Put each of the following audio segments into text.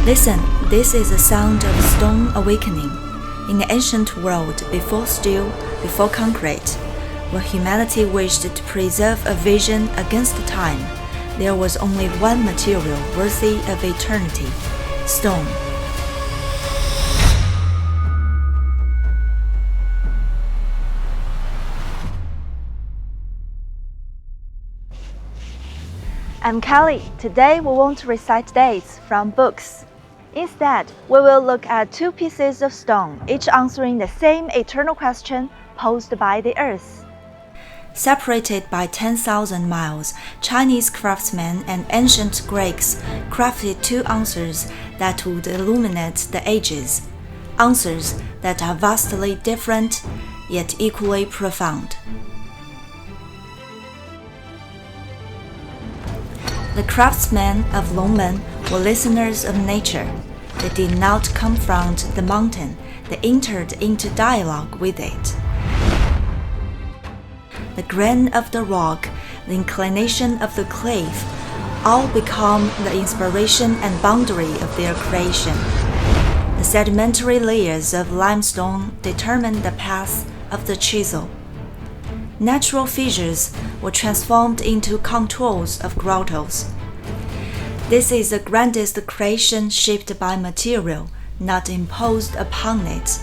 Listen, this is the sound of stone awakening. In the ancient world, before steel, before concrete, where humanity wished to preserve a vision against time, there was only one material worthy of eternity: stone. I'm Kelly. Today we won't recite dates from books. Instead, we will look at two pieces of stone, each answering the same eternal question posed by the earth. Separated by 10,000 miles, Chinese craftsmen and ancient Greeks crafted two answers that would illuminate the ages, answers that are vastly different, yet equally profound. The craftsmen of Longmen were listeners of nature. They did not confront the mountain, they entered into dialogue with it. The grain of the rock, the inclination of the cliff, all become the inspiration and boundary of their creation. The sedimentary layers of limestone determined the path of the chisel. Natural fissures were transformed into contours of grottoes. This is the grandest creation shaped by material, not imposed upon it.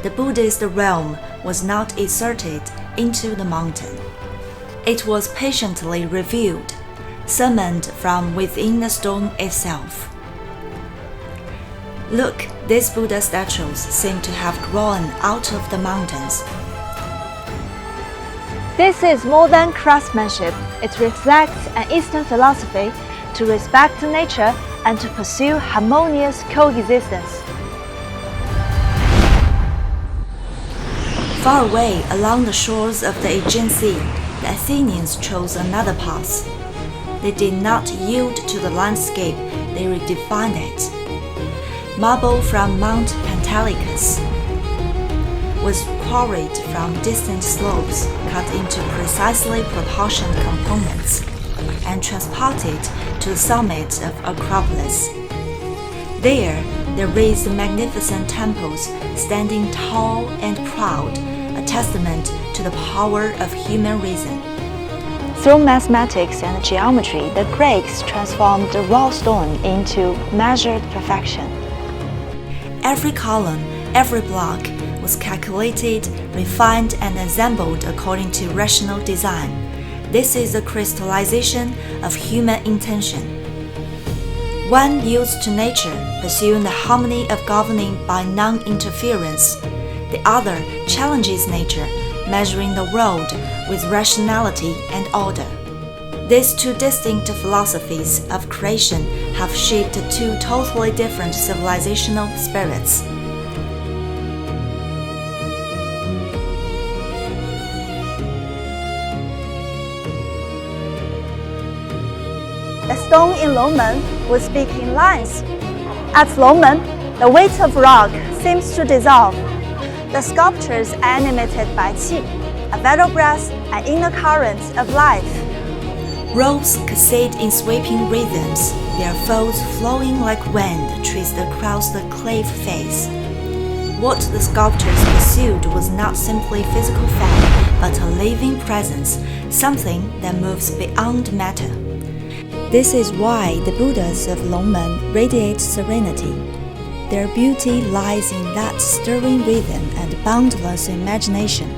The Buddhist realm was not inserted into the mountain. It was patiently revealed, summoned from within the stone itself. Look, these Buddha statues seem to have grown out of the mountains. This is more than craftsmanship. It reflects an Eastern philosophy to respect nature and to pursue harmonious coexistence. Far away along the shores of the Aegean Sea, the Athenians chose another path. They did not yield to the landscape, they redefined it. Marble from Mount Pentelicus was quarried from distant slopes, cut into precisely proportioned components, and transported to the summit of Acropolis. There, they raised magnificent temples, standing tall and proud, a testament to the power of human reason. Through mathematics and geometry, the Greeks transformed the raw stone into measured perfection. Every column, every block was calculated, refined, and assembled according to rational design. This is a crystallization of human intention. One yields to nature, pursuing the harmony of governing by non-interference. The other challenges nature, measuring the world with rationality and order. These two distinct philosophies of creation have shaped two totally different civilizational spirits. The stone in Longmen would speak in lines. At Longmen, the weight of rock seems to dissolve. The sculptures animated by qi, a vital breath and inner current of life. Ropes cascade in sweeping rhythms, their folds flowing like wind traced across the cliff face. What the sculptors pursued was not simply physical form, but a living presence, something that moves beyond matter. This is why the Buddhas of Longmen radiate serenity. Their beauty lies in that stirring rhythm and boundless imagination.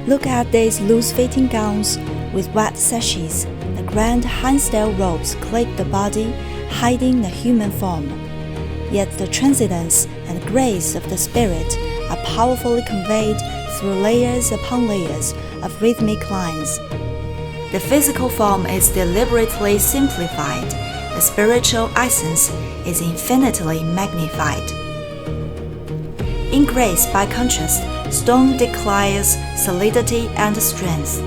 Look at these loose-fitting gowns with wide sashes. The grand high-style robes clip the body, hiding the human form. Yet the transcendence and grace of the spirit are powerfully conveyed through layers upon layers of rhythmic lines. The physical form is deliberately simplified. The spiritual essence is infinitely magnified. In grace, by contrast, stone declares solidity and strength.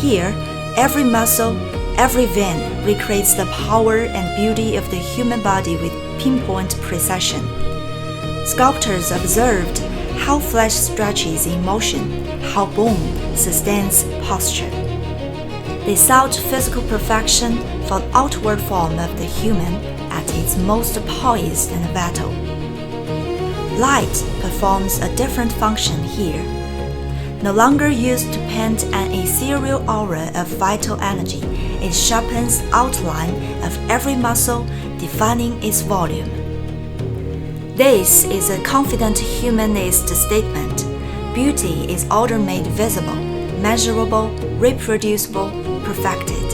Here, every muscle, every vein recreates the power and beauty of the human body with pinpoint precision. Sculptors observed how flesh stretches in motion, how bone sustains posture. They sought physical perfection for the outward form of the human at its most poised and vital. Light performs a different function here. No longer used to paint an ethereal aura of vital energy, it sharpens the outline of every muscle, defining its volume. This is a confident humanist statement. Beauty is order made visible, measurable, reproducible, perfected.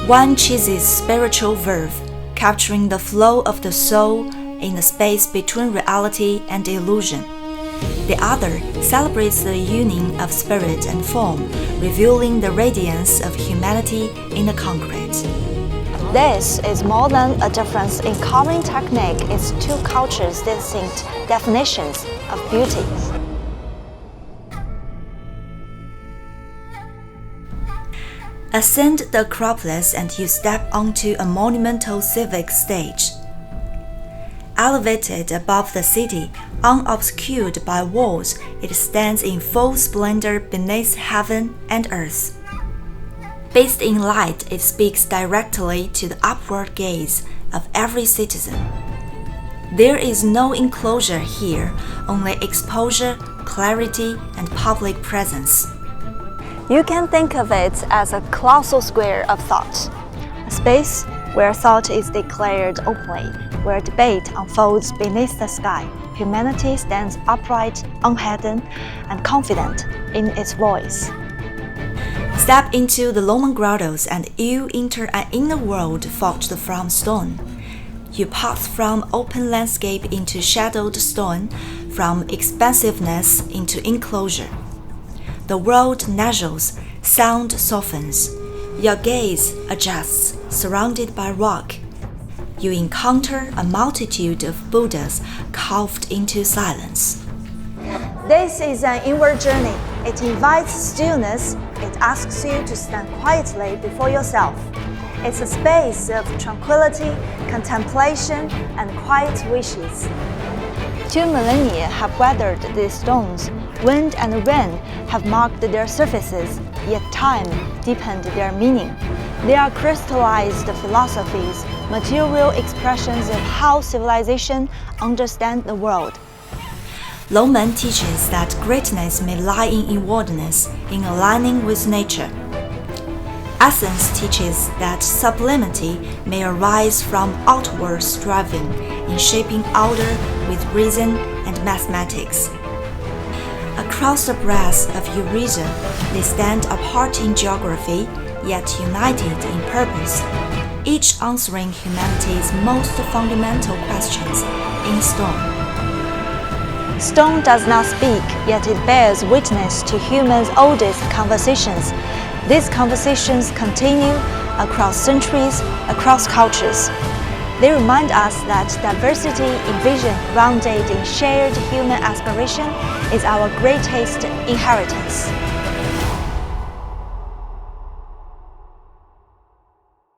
One chooses spiritual verve, capturing the flow of the soul in the space between reality and illusion. The other celebrates the union of spirit and form, revealing the radiance of humanity in the concrete. This is more than a difference in carving technique, it's two cultures' distinct definitions of beauty. Ascend the Acropolis and you step onto a monumental civic stage. Elevated above the city, unobscured by walls, it stands in full splendor beneath heaven and earth. Bathed in light, it speaks directly to the upward gaze of every citizen. There is no enclosure here, only exposure, clarity, and public presence. You can think of it as a colossal square of thought, a space where thought is declared openly, where debate unfolds beneath the sky. Humanity stands upright, unhidden, and confident in its voice. Step into the Longmen Grottoes and you enter an inner world forged from stone. You pass from open landscape into shadowed stone, from expansiveness into enclosure. The world narrows, sound softens. Your gaze adjusts, surrounded by rock. You encounter a multitude of Buddhas carved into silence. This is an inward journey. It invites stillness. It asks you to stand quietly before yourself. It's a space of tranquility, contemplation, and quiet wishes. 2 millennia have weathered these stones. Wind and rain have marked their surfaces, yet time deepened their meaning. They are crystallized philosophies, material expressions of how civilization understands the world. Longmen teaches that greatness may lie in inwardness, in aligning with nature. Essence teaches that sublimity may arise from outward striving, in shaping order with reason and mathematics. Across the breadth of Eurasia, they stand apart in geography, yet united in purpose, each answering humanity's most fundamental questions in stone. Stone does not speak, yet it bears witness to humans' oldest conversations. These conversations continue across centuries, across cultures. They remind us that diversity in vision, rounded in shared human aspiration, is our greatest inheritance.